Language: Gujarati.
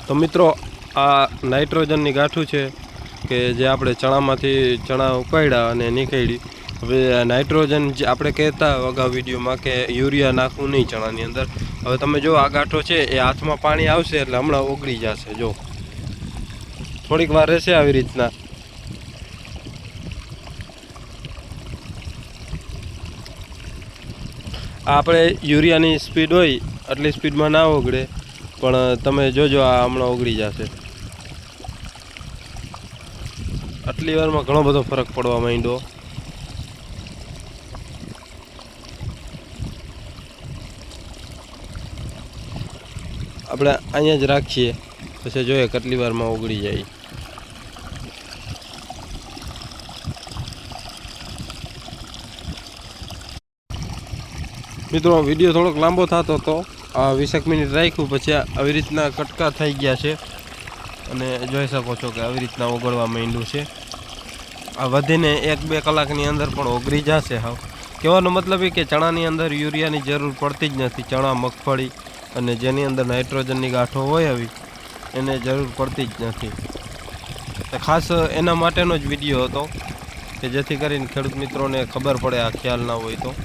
તો મિત્રો આ નાઇટ્રોજનની ગાંઠું છે કે જે આપણે ચણામાંથી ચણા ઉકાળ્યા અને નીકળી. હવે નાઇટ્રોજન જે આપણે કહેતા અગાઉ વિડીયોમાં કે યુરિયા નાખવું નહીં ચણાની અંદર. હવે તમે જો આ ગાંઠો છે એ હાથમાં પાણી આવશે એટલે હમણાં ઓગળી જશે. જો થોડીક વાર રહેશે આવી રીતના. આપણે યુરિયાની સ્પીડ હોય આટલી સ્પીડમાં ના ઓગળે, પણ તમે જોજો આ હમણાં ઓગળી જશે. આટલી વારમાં ઘણો બધો ફરક પડવા માંડ્યો. આપણે અહીંયા જ રાખીએ પછી જોઈએ કેટલી વારમાં ઓગળી જાય. મિત્રો વિડીયો થોડોક લાંબો થતો હતો, 20 મિનિટ રાખ્યું પછી આવી રીતના કટકા થઈ ગયા છે અને જોઈ શકો છો કે આવી રીતના ઓગળવા માંડ્યું છે. આ વધીને 1-2 કલાકની અંદર પણ ઓગળી જશે. હાવ કહેવાનો મતલબ એ કે ચણાની અંદર યુરિયાની જરૂર પડતી જ નથી. ચણા, મગફળી અને જેની અંદર નાઇટ્રોજનની ગાંઠો હોય આવી એને જરૂર પડતી જ નથી. ખાસ એના માટેનો જ વિડીયો હતો કે જેથી કરીને ખેડૂત મિત્રોને ખબર પડે, આ ખ્યાલ ના હોય તો.